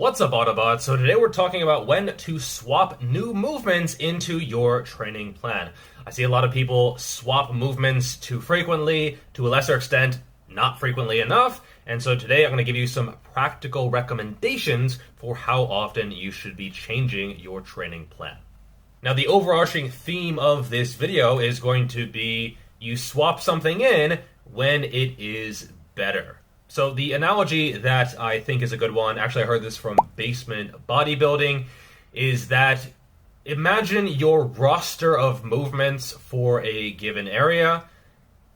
What's up, Autobots? So today we're talking about when to swap new movements into your training plan. I see a lot of people swap movements too frequently, to a lesser extent, not frequently enough, and so today I'm going to give you some practical recommendations for how often you should be changing your training plan. Now, the overarching theme of this video is going to be you swap something in when it is better. So the analogy that I think is a good one, actually I heard this from Basement Bodybuilding, is that imagine your roster of movements for a given area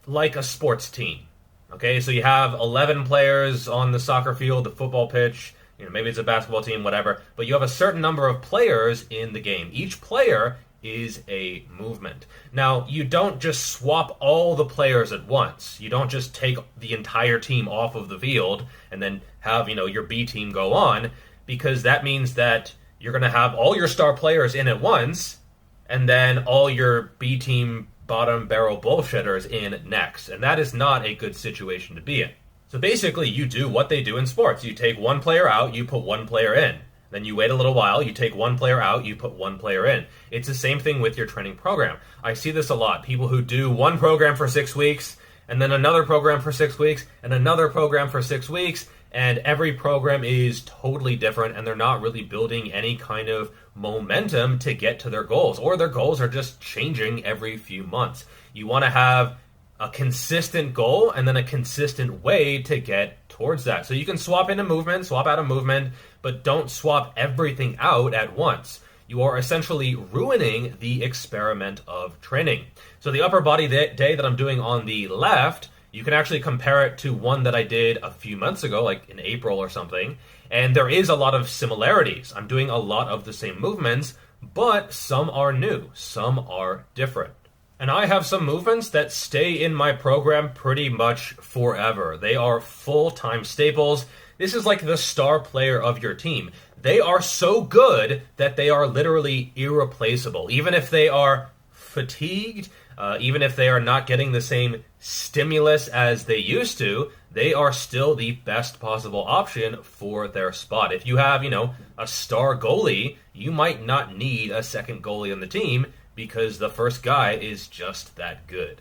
like a sports team. Okay, so you have 11 players on the soccer field, the football pitch, maybe it's a basketball team, whatever, but you have a certain number of players in the game. Each player is a movement. Now, you don't just swap all the players at once. You don't just take the entire team off of the field and then have, your B team go on, because that means that you're going to have all your star players in at once and then all your B team bottom barrel bullshitters in next. And that is not a good situation to be in. So basically, you do what they do in sports. You take one player out, you put one player in. Then you wait a little while, you take one player out, you put one player in. It's the same thing with your training program. I see this a lot. People who do one program for 6 weeks, and then another program for 6 weeks, and another program for 6 weeks, and every program is totally different, and they're not really building any kind of momentum to get to their goals, or their goals are just changing every few months. You want to have a consistent goal and then a consistent way to get towards that. So you can swap in a movement, swap out a movement, but don't swap everything out at once. You are essentially ruining the experiment of training. So the upper body day that I'm doing on the left, you can actually compare it to one that I did a few months ago, like in April or something, and there is a lot of similarities. I'm doing a lot of the same movements, but some are new, some are different. And I have some movements that stay in my program pretty much forever. They are full-time staples. This is like the star player of your team. They are so good that they are literally irreplaceable. Even if they are fatigued, even if they are not getting the same stimulus as they used to, they are still the best possible option for their spot. If you have, a star goalie, you might not need a second goalie on the team, because the first guy is just that good.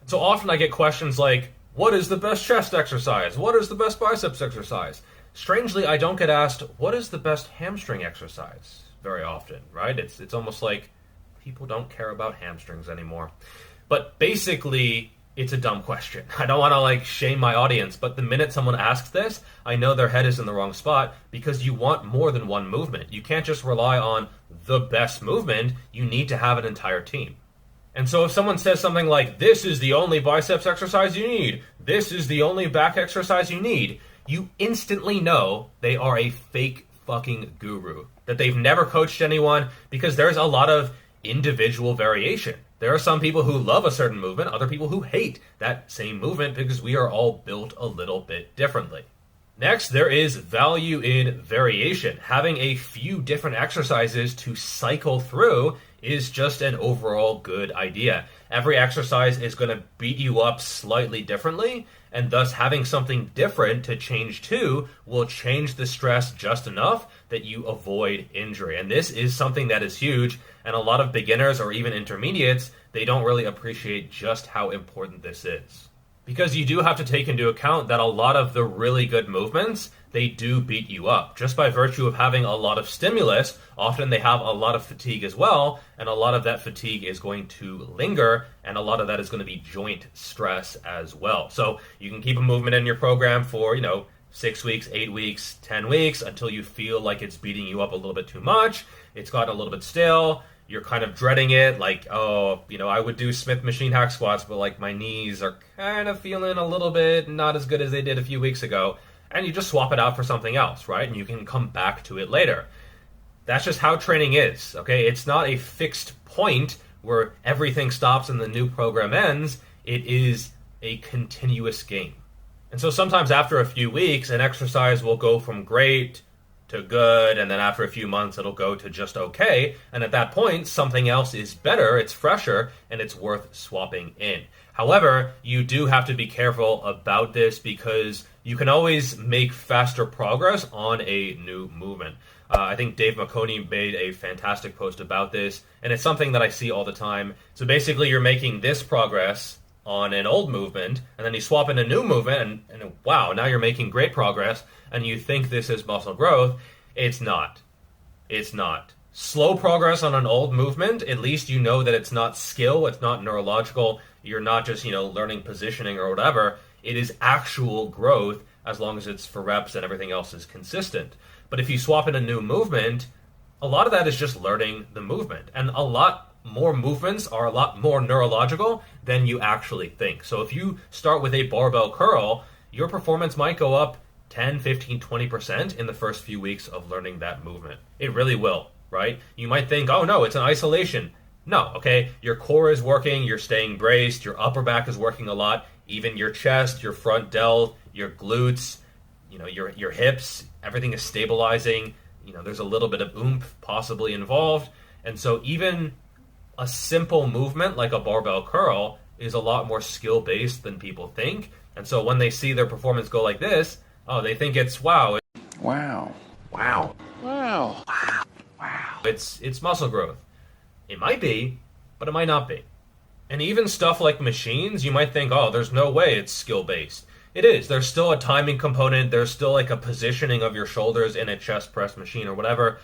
So often I get questions like, what is the best chest exercise? What is the best biceps exercise? Strangely, I don't get asked, what is the best hamstring exercise? Very often, right? It's almost like people don't care about hamstrings anymore. But basically, it's a dumb question. I don't want to shame my audience, but the minute someone asks this, I know their head is in the wrong spot, because you want more than one movement. You can't just rely on the best movement. You need to have an entire team. And so if someone says something like, this is the only biceps exercise you need, this is the only back exercise you need, you instantly know they are a fake fucking guru, that they've never coached anyone, because there's a lot of individual variation. There are some people who love a certain movement, other people who hate that same movement, because we are all built a little bit differently. Next, there is value in variation. Having a few different exercises to cycle through is just an overall good idea. Every exercise is going to beat you up slightly differently, and thus having something different to change to will change the stress just enough that you avoid injury. And this is something that is huge, and a lot of beginners or even intermediates, they don't really appreciate just how important this is. Because you do have to take into account that a lot of the really good movements, they do beat you up. Just by virtue of having a lot of stimulus, often they have a lot of fatigue as well, and a lot of that fatigue is going to linger, and a lot of that is going to be joint stress as well. So you can keep a movement in your program for, 6 weeks, 8 weeks, 10 weeks, until you feel like it's beating you up a little bit too much, it's gotten a little bit stale, you're kind of dreading it, I would do Smith machine hack squats, but my knees are kind of feeling a little bit not as good as they did a few weeks ago, and you just swap it out for something else, right? And you can come back to it later. That's just how training is, okay? It's not a fixed point where everything stops and the new program ends. It is a continuous game. And so sometimes after a few weeks, an exercise will go from great to good, and then after a few months it'll go to just okay, and at that point something else is better, it's fresher, and it's worth swapping in. However, you do have to be careful about this, because you can always make faster progress on a new movement. I think Dave McConey made a fantastic post about this, and it's something that I see all the time. So basically, you're making this progress on an old movement, and then you swap in a new movement, and wow, now you're making great progress, and you think this is muscle growth. It's not. It's not. Slow progress on an old movement, at least you know that it's not skill, it's not neurological, you're not just, learning positioning or whatever. It is actual growth as long as it's for reps and everything else is consistent. But if you swap in a new movement, a lot of that is just learning the movement. And a lot more movements are a lot more neurological than you actually think. So if you start with a barbell curl, your performance might go up 10, 15, 20% in the first few weeks of learning that movement. It really will, right? You might think, oh no, it's an isolation. No, okay, your core is working, you're staying braced, your upper back is working a lot, even your chest, your front delt, your glutes, your hips, everything is stabilizing. There's a little bit of oomph possibly involved. And so even a simple movement like a barbell curl is a lot more skill-based than people think. And so when they see their performance go like this, oh, they think it's wow. Wow. Wow. Wow. Wow. Wow. It's muscle growth. It might be, but it might not be. And even stuff like machines, you might think, oh, there's no way it's skill-based. It is. There's still a timing component. There's still like a positioning of your shoulders in a chest press machine or whatever.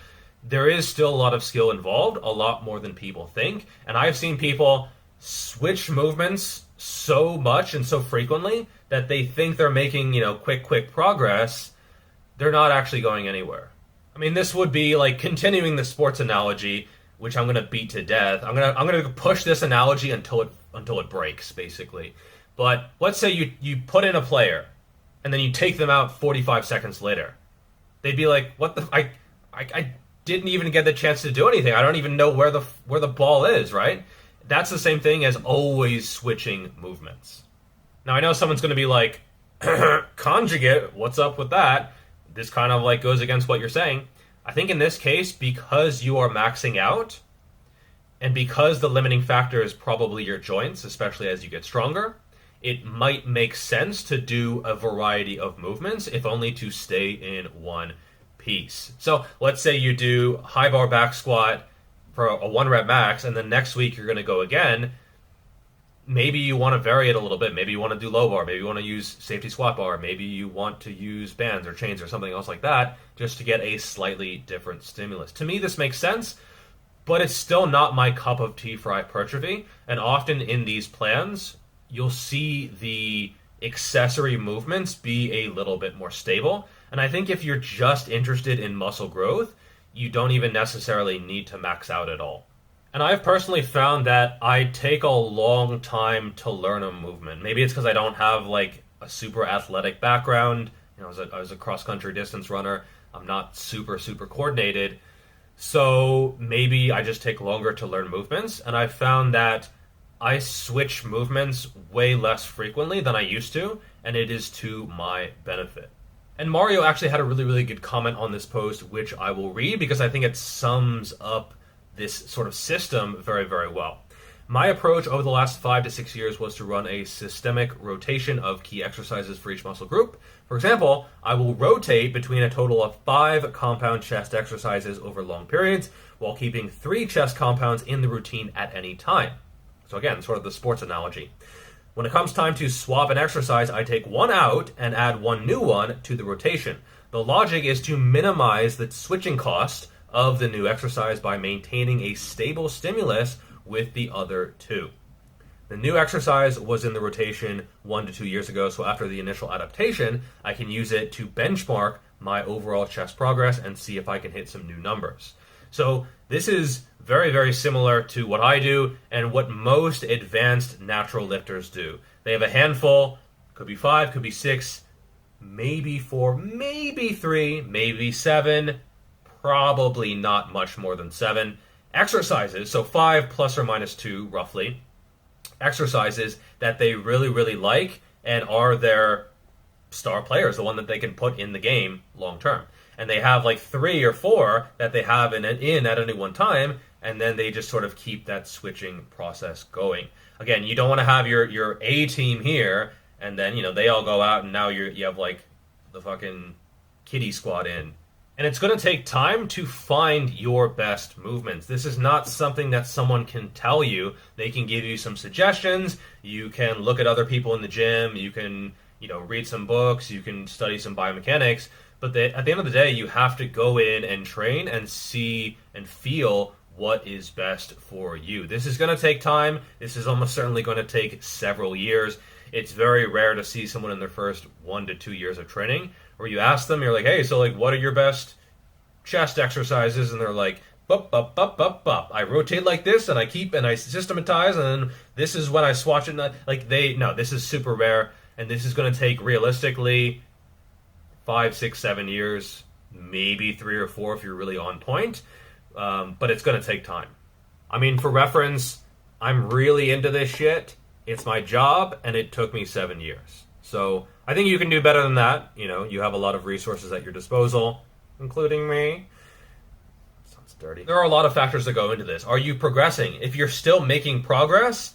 There is still a lot of skill involved, a lot more than people think. And I've seen people switch movements so much and so frequently that they think they're making, quick progress. They're not actually going anywhere. I mean, this would be like continuing the sports analogy, which I'm going to beat to death. I'm going to push this analogy until it breaks, basically. But let's say you put in a player, and then you take them out 45 seconds later. They'd be like, "What the? I didn't even get the chance to do anything. I don't even know where the ball is." Right? That's the same thing as always switching movements. Now I know someone's going to be like, "Conjugate, what's up with that?" This kind of like goes against what you're saying. I think in this case, because you are maxing out, and because the limiting factor is probably your joints, especially as you get stronger, it might make sense to do a variety of movements, if only to stay in one piece. So let's say you do high bar back squat for a 1 rep max, and then next week you're going to go again. Maybe you want to vary it a little bit. Maybe you want to do low bar. Maybe you want to use safety squat bar. Maybe you want to use bands or chains or something else like that, just to get a slightly different stimulus. To me, this makes sense, but it's still not my cup of tea for hypertrophy. And often in these plans, you'll see the accessory movements be a little bit more stable. And I think if you're just interested in muscle growth, you don't even necessarily need to max out at all. And I've personally found that I take a long time to learn a movement. Maybe it's because I don't have like a super athletic background. I was a cross-country distance runner. I'm not super coordinated. So maybe I just take longer to learn movements. And I've found that I switch movements way less frequently than I used to, and it is to my benefit. And Mario actually had a really good comment on this post, which I will read because I think it sums up this sort of system very well. My approach over the last 5 to 6 years was to run a systemic rotation of key exercises for each muscle group. For example, I will rotate between a total of 5 compound chest exercises over long periods, while keeping 3 chest compounds in the routine at any time. So again, sort of the sports analogy. When it comes time to swap an exercise, I take one out and add one new one to the rotation. The logic is to minimize the switching cost of the new exercise by maintaining a stable stimulus with the other 2. The new exercise was in the rotation 1 to 2 years ago, so after the initial adaptation, I can use it to benchmark my overall chest progress and see if I can hit some new numbers. So this is very similar to what I do and what most advanced natural lifters do. They have a handful, could be 5, could be 6, maybe 4, maybe 3, maybe 7, probably not much more than 7 exercises, so 5 plus or minus 2 roughly, exercises that they really like and are their star players, the one that they can put in the game long term. And they have like 3 or 4 that they have in at any one time, and then they just sort of keep that switching process going. Again, you don't want to have your A team here, and then they all go out, and now you have like the fucking kiddie squat in. And it's going to take time to find your best movements. This is not something that someone can tell you. They can give you some suggestions. You can look at other people in the gym. You can, read some books. You can study some biomechanics. But at the end of the day, you have to go in and train and see and feel what is best for you. This is going to take time. This is almost certainly going to take several years. It's very rare to see someone in their first 1 to 2 years of training where you ask them, you're like, hey, so like, what are your best chest exercises? And they're like, bup, bup, bup, bup, bup. I rotate like this, and I systematize, and then this is when I swatch it. This is super rare, and this is going to take realistically 5, 6, 7 years, maybe 3 or 4 if you're really on point. But it's going to take time. I mean, for reference, I'm really into this shit. It's my job, and it took me 7 years. So I think you can do better than that. You have a lot of resources at your disposal, including me. Sounds dirty. There are a lot of factors that go into this. Are you progressing? If you're still making progress,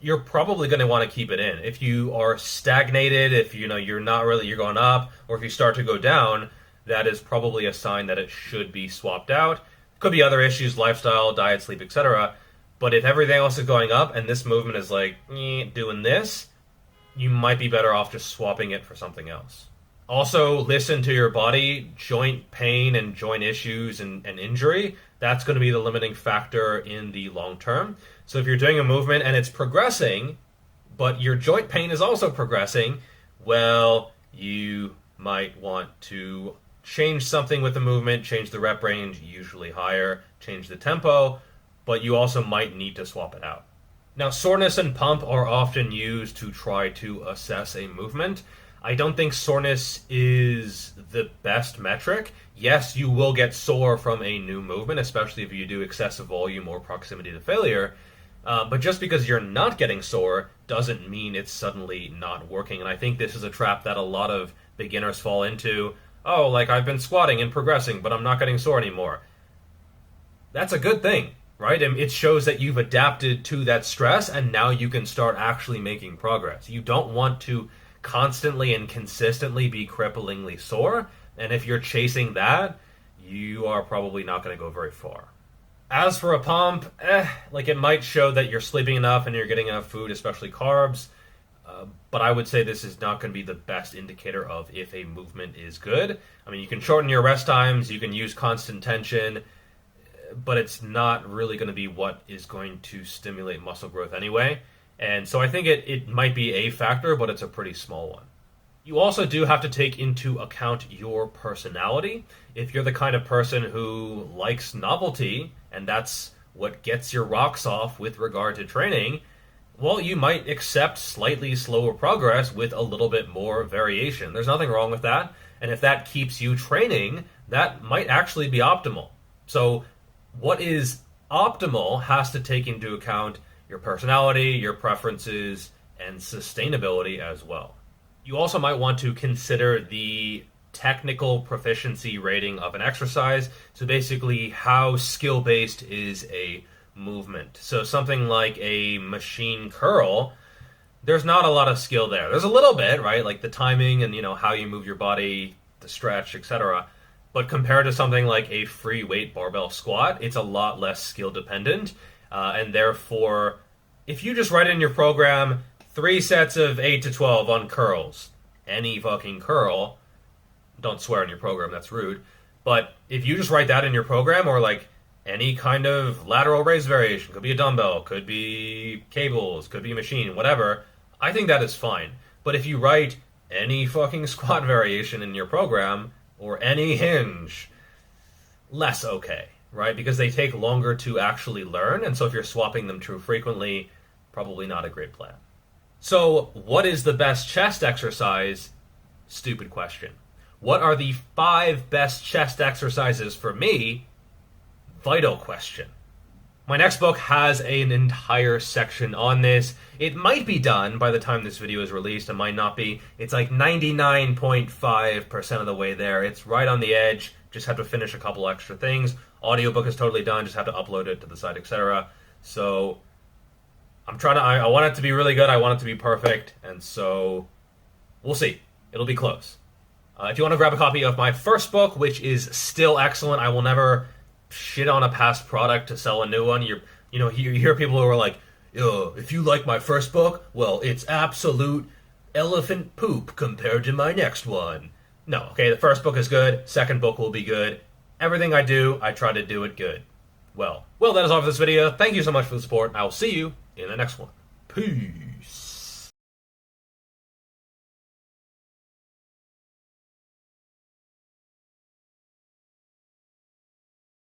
you're probably going to want to keep it in. If you are stagnated, if you're not really, you're going up, or if you start to go down, that is probably a sign that it should be swapped out. Could be other issues, lifestyle, diet, sleep, etc. But if everything else is going up and this movement is like doing this, you might be better off just swapping it for something else. Also, listen to your body. Joint pain and joint issues and injury, that's going to be the limiting factor in the long term. So if you're doing a movement and it's progressing, but your joint pain is also progressing, well, you might want to change something with the movement, change the rep range, usually higher, change the tempo, but you also might need to swap it out. Now, soreness and pump are often used to try to assess a movement. I don't think soreness is the best metric. Yes, you will get sore from a new movement, especially if you do excessive volume or proximity to failure. But just because you're not getting sore doesn't mean it's suddenly not working. And I think this is a trap that a lot of beginners fall into. Oh, like I've been squatting and progressing, but I'm not getting sore anymore. That's a good thing, right? And it shows that you've adapted to that stress, and now you can start actually making progress. You don't want to constantly and consistently be cripplingly sore, and if you're chasing that, you are probably not going to go very far. As for a pump, it might show that you're sleeping enough and you're getting enough food, especially carbs, but I would say this is not going to be the best indicator of if a movement is good. I mean, you can shorten your rest times, you can use constant tension, but it's not really going to be what is going to stimulate muscle growth anyway. And so I think it might be a factor, but it's a pretty small one. You also do have to take into account your personality. If you're the kind of person who likes novelty, and that's what gets your rocks off with regard to training, well, you might accept slightly slower progress with a little bit more variation. There's nothing wrong with that. And if that keeps you training, that might actually be optimal. So what is optimal has to take into account your personality, your preferences, and sustainability as well. You also might want to consider the technical proficiency rating of an exercise. So basically, how skill-based is a movement. So something like a machine curl, there's not a lot of skill there. There's a little bit, right? Like the timing and, how you move your body, the stretch, etc. But compared to something like a free weight barbell squat, it's a lot less skill dependent. And therefore, if you just write in your program 3 sets of 8 to 12 on curls, any fucking curl, don't swear in your program, that's rude. But if you just write that in your program, or like any kind of lateral raise variation, could be a dumbbell, could be cables, could be a machine, whatever, I think that is fine. But if you write any fucking squat variation in your program, or any hinge, less okay, right? Because they take longer to actually learn, and so if you're swapping them too frequently, probably not a great plan. So, what is the best chest exercise? Stupid question. What are the 5 best chest exercises for me? Vital question. My next book has an entire section on this. It might be done by the time this video is released. It might not be. It's like 99.5% of the way there. It's right on the edge. Just have to finish a couple extra things. Audiobook is totally done. Just have to upload it to the site, etc. So I want it to be really good. I want it to be perfect. And so we'll see. It'll be close. If you want to grab a copy of my first book, which is still excellent, I will never shit on a past product to sell a new one. You hear people who are like, "Yo, if you like my first book, well, it's absolute elephant poop compared to my next one." No, okay, the first book is good, second book will be good. Everything I do, I try to do it good. Well, that is all for this video. Thank you so much for the support. I will see you in the next one. Peace.